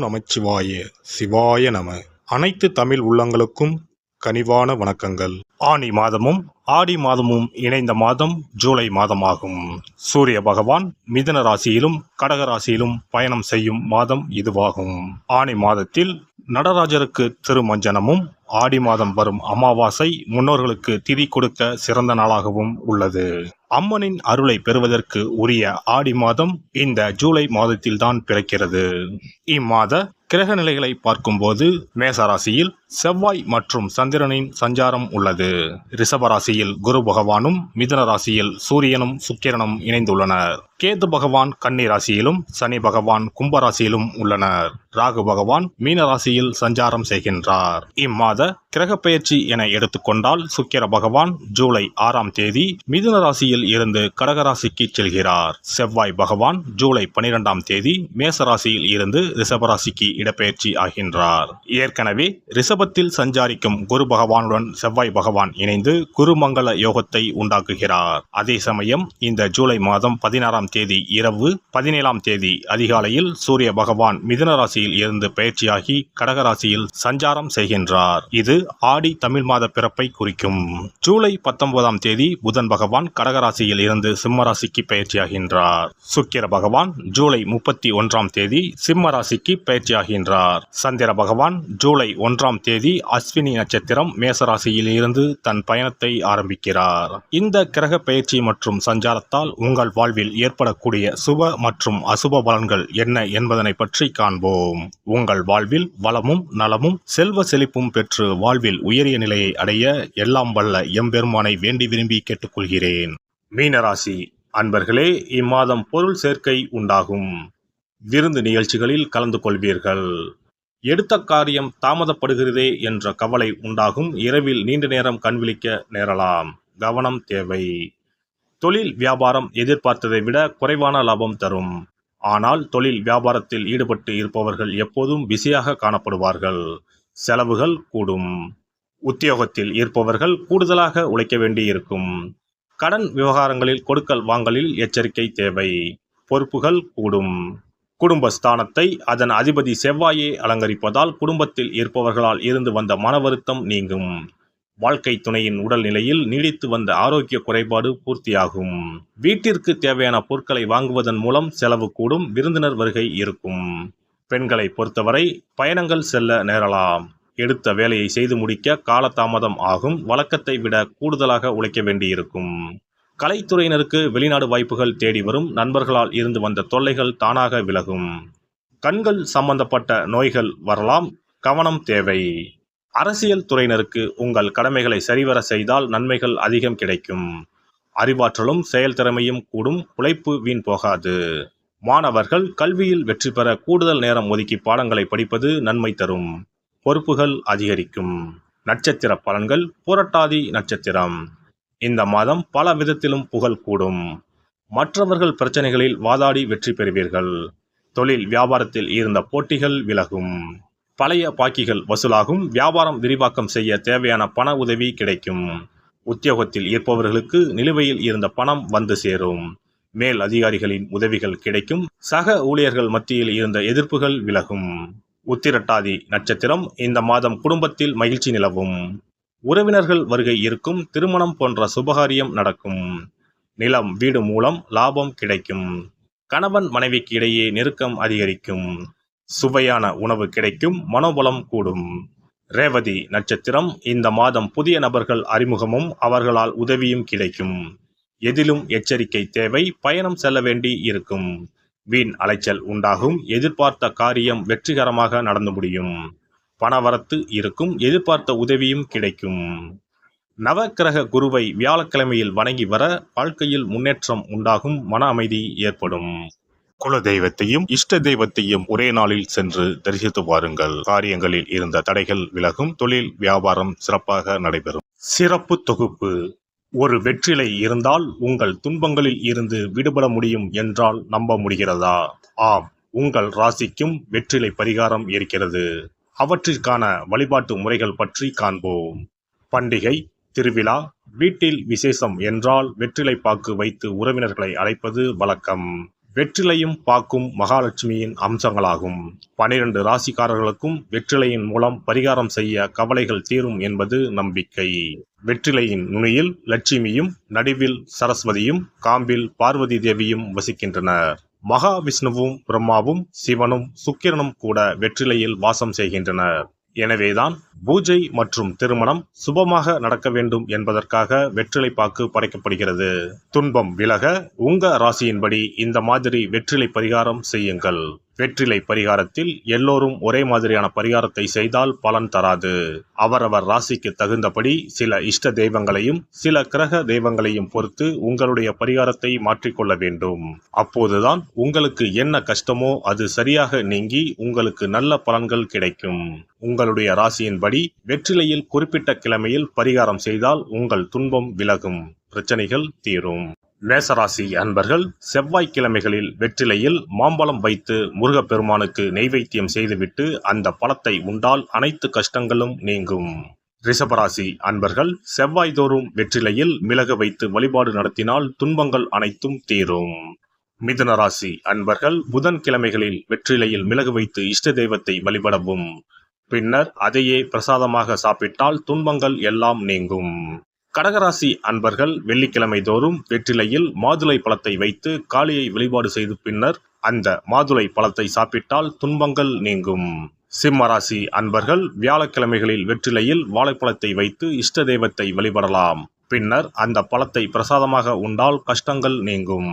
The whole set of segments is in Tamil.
நமச்சிவாய சிவாய நம. அனைத்து தமிழ் உள்ளங்களுக்கும் கனிவான வணக்கங்கள். ஆனி மாதமும் ஆடி மாதமும் இணைந்த மாதம் ஜூலை மாதமாகும். சூரிய பகவான் மிதுன ராசியிலும் கடக ராசியிலும் பயணம் செய்யும் மாதம் இதுவாகும். ஆனி மாதத்தில் நடராஜருக்கு திருமஞ்சனமும், ஆடி மாதம் வரும் அமாவாசை முன்னோர்களுக்கு திதி கொடுக்க சிறந்த நாளாகவும் உள்ளது. அம்மனின் அருளை பெறுவதற்கு உரிய ஆடி மாதம் இந்த ஜூலை மாதத்தில்தான் பிறக்கிறது. இம்மாத கிரக நிலைகளை பார்க்கும்போது மேசராசியில் செவ்வாய் மற்றும் சந்திரனின் சஞ்சாரம் உள்ளது. ரிஷபராசியில் குரு பகவானும், மிதுன ராசியில் சூரியனும் சுக்கிரனும் இணைந்துள்ளனர். கேது பகவான் கன்னி ராசியிலும், சனி பகவான் கும்பராசியிலும் உள்ளனர். ராகு பகவான் மீன ராசியில் சஞ்சாரம் செய்கின்றார். இம்மாத கிரக பெயர்ச்சி என எடுத்துக்கொண்டால் சுக்கிர பகவான் ஜூலை 6ஆம் தேதி மிதுன ராசியில் இருந்து கடகராசிக்கு செல்கிறார். செவ்வாய் பகவான் ஜூலை 12ஆம் தேதி மேச ராசியில் இருந்து ரிஷபராசிக்கு இடப்பெயர்ச்சி ஆகின்றார். ஏற்கனவே ரிஷபத்தில் சஞ்சாரிக்கும் குரு பகவானுடன் செவ்வாய் பகவான் இணைந்து குருமங்கள யோகத்தை உண்டாக்குகிறார். அதே சமயம் இந்த ஜூலை மாதம் 16ஆம் தேதி இரவு 17ஆம் தேதி அதிகாலையில் சூரிய பகவான் மிதுன ராசியில் இருந்து பயிற்சியாகி கடகராசியில் சஞ்சாரம் செய்கின்றார். இது ஆடி தமிழ் மாத பிறப்பை குறிக்கும். ஜூலை 19ஆம் தேதி புதன் பகவான் கடகராசியில் இருந்து சிம்மராசிக்கு பயிற்சியாகின்றார். சுக்கிர பகவான் ஜூலை 31ஆம் தேதி சிம்ம ராசிக்கு பயிற்சியாகின்றார். சந்திர பகவான் ஜூலை 1ஆம் தேதி அஸ்வினி நட்சத்திரம் மேசராசியில் இருந்து தன் பயணத்தை ஆரம்பிக்கிறார். இந்த கிரக பயிற்சி மற்றும் சஞ்சாரத்தால் உங்கள் வாழ்வில் ஏற்படக்கூடிய சுப மற்றும் அசுப பலன்கள் என்ன என்பதனை பற்றி காண்போம். உங்கள் வாழ்வில் வளமும் நலமும் செல்வ செழிப்பும் பெற்று வாழ்வில் உயரிய நிலையை அடைய எல்லாம் வல்ல எம்பெருமானை வேண்டி விரும்பி கேட்டுக்கொள்கிறேன். மீனராசி அன்பர்களே, இம்மாதம் பொருள் சேர்க்கை உண்டாகும். விருந்து நிகழ்ச்சிகளில் கலந்து கொள்வீர்கள். எடுத்த காரியம் தாமதப்படுகிறதே என்ற கவலை உண்டாகும். இரவில் நீண்ட நேரம் கண்விழிக்க நேரலாம். கவனம் தேவை. தொழில் வியாபாரம் எதிர்பார்த்ததை விட குறைவான லாபம் தரும். ஆனால் தொழில் வியாபாரத்தில் ஈடுபட்டு இருப்பவர்கள் எப்போதும் பிஸியாக காணப்படுவார்கள். செலவுகள் கூடும். உத்தியோகத்தில் இருப்பவர்கள் கூடுதலாக உழைக்க வேண்டியிருக்கும். கடன் விவகாரங்களில் கொடுக்கல் வாங்கலில் எச்சரிக்கை தேவை. பொறுப்புகள் கூடும். குடும்பஸ்தானத்தை அதன் அதிபதி செவ்வாயே அலங்கரிப்பதால் குடும்பத்தில் இருப்பவர்களால் இருந்து வந்த மன வருத்தம் நீங்கும். வாழ்க்கை துணையின் உடல்நிலையில் நீடித்து வந்த ஆரோக்கிய குறைபாடு பூர்த்தியாகும். வீட்டிற்கு தேவையான பொருட்களை வாங்குவதன் மூலம் செலவு கூடும். விருந்தினர் வருகை இருக்கும். பெண்களை பொறுத்தவரை பயணங்கள் செல்ல நேரலாம். எடுத்த வேலையை செய்து முடிக்க காலதாமதம் ஆகும். வழக்கத்தை விட கூடுதலாக உழைக்க வேண்டியிருக்கும். கலைத்துறையினருக்கு வெளிநாடு வாய்ப்புகள் தேடி வரும். நண்பர்களால் இருந்து வந்த தொல்லைகள் தானாக விலகும். கண்கள் சம்பந்தப்பட்ட நோய்கள் வரலாம். கவனம் தேவை. அரசியல் துறையினருக்கு உங்கள் கடமைகளை சரிவர செய்தால் நன்மைகள் அதிகம் கிடைக்கும். அறிவாற்றலும் செயல்திறமையும் கூடும். உழைப்பு வீண் போகாது. மாணவர்கள் கல்வியில் வெற்றி பெற கூடுதல் நேரம் ஒதுக்கி பாடங்களை படிப்பது நன்மை தரும். பொறுப்புகள் அதிகரிக்கும். நட்சத்திர பலன்கள். புரட்டாதி நட்சத்திரம். இந்த மாதம் பல விதத்திலும் புகழ் கூடும். மற்றவர்கள் பிரச்சனைகளில் வாதாடி வெற்றி பெறுவீர்கள். தொழில் வியாபாரத்தில் இருந்த போட்டிகள் விலகும். பழைய பாக்கிகள் வசூலாகும். வியாபாரம் விரிவாக்கம் செய்ய தேவையான பண உதவி கிடைக்கும். உத்தியோகத்தில் இருப்பவர்களுக்கு நிலுவையில் இருந்த பணம் வந்து சேரும். மேல் அதிகாரிகளின் உதவிகள் கிடைக்கும். சக ஊழியர்கள் மத்தியில் இருந்த எதிர்ப்புகள் விலகும். உத்திரட்டாதி நட்சத்திரம். இந்த மாதம் குடும்பத்தில் மகிழ்ச்சி நிலவும். உறவினர்கள் வருகை இருக்கும். திருமணம் போன்ற சுபகாரியம் நடக்கும். நிலம் வீடு மூலம் லாபம் கிடைக்கும். கணவன் மனைவிக்கு இடையே நெருக்கம் அதிகரிக்கும். சுவையான உணவு கிடைக்கும். மனோபலம் கூடும். ரேவதி நட்சத்திரம். இந்த மாதம் புதிய நபர்கள் அறிமுகமும் அவர்களால் உதவியும் கிடைக்கும். எதிலும் எச்சரிக்கை தேவை. பயணம் செல்ல வேண்டி இருக்கும். வீண் அலைச்சல் உண்டாகும். எதிர்பார்த்த காரியம் வெற்றிகரமாக நடந்து முடியும். பணவரத்து இருக்கும். எதிர்பார்த்த உதவியும் கிடைக்கும். நவக்கிரக குருவை வியாழக்கிழமையில் வணங்கி வர வாழ்க்கையில் முன்னேற்றம் உண்டாகும். மன அமைதி ஏற்படும். குல தெய்வத்தையும் இஷ்ட தெய்வத்தையும் ஒரே நாளில் சென்று தரிசித்து வாருங்கள். காரியங்களில் இருந்த தடைகள் விலகும். தொழில் வியாபாரம் சிறப்பாக நடைபெறும். சிறப்பு தொகுப்பு. ஒரு வெற்றிலை இருந்தால் உங்கள் துன்பங்களில் இருந்து விடுபட முடியும் என்றால் நம்ப முடிகிறதா? ஆம், உங்கள் ராசிக்கும் வெற்றிலை பரிகாரம் இருக்கிறது. அவற்றிற்கான வழிபாட்டு முறைகள் பற்றி காண்போம். பண்டிகை, திருவிழா, வீட்டில் விசேஷம் என்றால் வெற்றிலை பாக்கு வைத்து உறவினர்களை அழைப்பது வழக்கம். வெற்றிலையும் பாக்கும் மகாலட்சுமியின் அம்சங்களாகும். 12 ராசிக்காரர்களுக்கும் வெற்றிலையின் மூலம் பரிகாரம் செய்ய கவலைகள் தீரும் என்பது நம்பிக்கை. வெற்றிலையின் நுனியில் லட்சுமியும், நடுவில் சரஸ்வதியும், காம்பில் பார்வதி தேவியும் வசிக்கின்றனர். மகாவிஷ்ணுவும், பிரம்மாவும், சிவனும், சுக்கிரனும் கூட வெற்றிலையில் வாசம் செய்கின்றனர். எனவேதான் பூஜை மற்றும் திருமணம் சுபமாக நடக்க வேண்டும் என்பதற்காக வெற்றிலை பாக்கு படைக்கப்படுகிறது. துன்பம் விலக உங்க ராசியின்படி இந்த மாதிரி வெற்றிலை பரிகாரம் செய்யுங்கள். வெற்றிலை பரிகாரத்தில் எல்லோரும் ஒரே மாதிரியான பரிகாரத்தை செய்தால் பலன் தராது. அவரவர் ராசிக்கு தகுந்தபடி சில இஷ்ட தெய்வங்களையும் சில கிரக தெய்வங்களையும் பொறுத்து உங்களுடைய பரிகாரத்தை மாற்றிக்கொள்ள வேண்டும். அப்போதுதான் உங்களுக்கு என்ன கஷ்டமோ அது சரியாக நீங்கி உங்களுக்கு நல்ல பலன்கள் கிடைக்கும். உங்களுடைய ராசியின்படி வெற்றிலையில் குறிப்பிட்ட கிழமையில் பரிகாரம் செய்தால் உங்கள் துன்பம் விலகும், பிரச்சனைகள் தீரும். மேசராசி அன்பர்கள் செவ்வாய்க்கிழமைகளில் வெற்றிலையில் மாம்பழம் வைத்து முருகப்பெருமானுக்கு நெய்வேத்தியம் செய்துவிட்டு அந்த பழத்தை உண்டால் அனைத்து கஷ்டங்களும் நீங்கும். ரிஷபராசி அன்பர்கள் செவ்வாய்தோறும் வெற்றிலையில் மிளகு வைத்து வழிபாடு நடத்தினால் துன்பங்கள் அனைத்தும் தீரும். மிதுன ராசி அன்பர்கள் புதன்கிழமைகளில் வெற்றிலையில் மிளகு வைத்து இஷ்ட தெய்வத்தை வழிபடவும். பின்னர் அதையே பிரசாதமாக சாப்பிட்டால் துன்பங்கள் எல்லாம் நீங்கும். கடகராசி அன்பர்கள் வெள்ளிக்கிழமை தோறும் வெற்றிலையில் மாதுளை பழத்தை வைத்து காளியை வழிபாடு செய்து பின்னர் அந்த மாதுளை பழத்தை சாப்பிட்டால் துன்பங்கள் நீங்கும். சிம்மராசி அன்பர்கள் வியாழக்கிழமைகளில் வெற்றிலையில் வாழைப்பழத்தை வைத்து இஷ்ட தெய்வத்தை வழிபடலாம். பின்னர் அந்த பழத்தை பிரசாதமாக உண்டால் கஷ்டங்கள் நீங்கும்.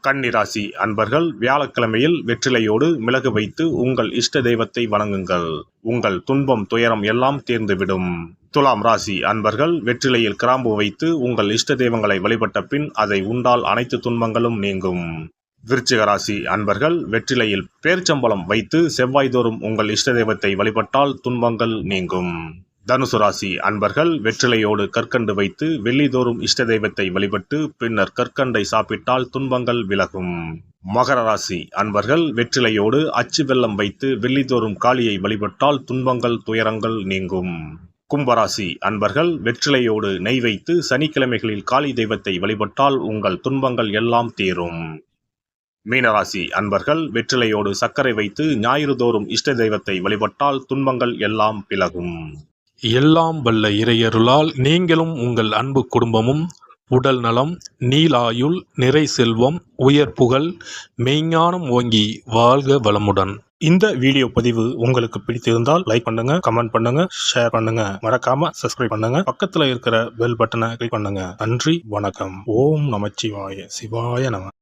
கன்னிராசி அன்பர்கள் வியாழக்கிழமையில் வெற்றிலையோடு மிளகு வைத்து உங்கள் இஷ்ட தெய்வத்தை வணங்குங்கள். உங்கள் துன்பம் துயரம் எல்லாம் தீர்ந்துவிடும். துலாம் ராசி அன்பர்கள் வெற்றிலையில் கிராம்பு வைத்து உங்கள் இஷ்ட தெய்வங்களை வழிபட்ட பின் அதை உண்டால் அனைத்து துன்பங்களும் நீங்கும். விருச்சிக ராசி அன்பர்கள் வெற்றிலையில் பேர்ச்சம்பழம் வைத்து செவ்வாய்தோறும் உங்கள் இஷ்ட தெய்வத்தை வழிபட்டால் துன்பங்கள் நீங்கும். தனுசு ராசி அன்பர்கள் வெற்றிலையோடு கற்கண்டு வைத்து வெள்ளிதோறும் இஷ்ட தெய்வத்தை வழிபட்டு பின்னர் கற்கண்டை சாப்பிட்டால் துன்பங்கள் விலகும். மகர ராசி அன்பர்கள் வெற்றிலையோடு அச்சு வெல்லம் வைத்து வெள்ளிதோறும் காளியை வழிபட்டால் துன்பங்கள் துயரங்கள் நீங்கும். கும்பராசி அன்பர்கள் வெற்றிலையோடு நெய் வைத்து சனிக்கிழமைகளில் காளி தெய்வத்தை வழிபட்டால் உங்கள் துன்பங்கள் எல்லாம் தீரும். மீனராசி அன்பர்கள் வெற்றிலையோடு சர்க்கரை வைத்து ஞாயிறு தோறும் இஷ்ட தெய்வத்தை வழிபட்டால் துன்பங்கள் எல்லாம் விலகும். எல்லாம் வல்ல இறையருளால் நீங்களும் உங்கள் அன்பு குடும்பமும் உடல் நலம், நீலாயுள், நிறை செல்வம், உயர் புகழ், மெய்ஞானம் ஓங்கி வாழ்க வளமுடன். இந்த வீடியோ பதிவு உங்களுக்கு பிடித்திருந்தால் லைக் பண்ணுங்க, கமெண்ட் பண்ணுங்க, ஷேர் பண்ணுங்க, மறக்காம சப்ஸ்கிரைப் பண்ணுங்க, பக்கத்துல இருக்கிற பெல் பட்டனை கிளிக் பண்ணுங்க. நன்றி, வணக்கம். ஓம் நமச்சிவாய, சிவாய நம.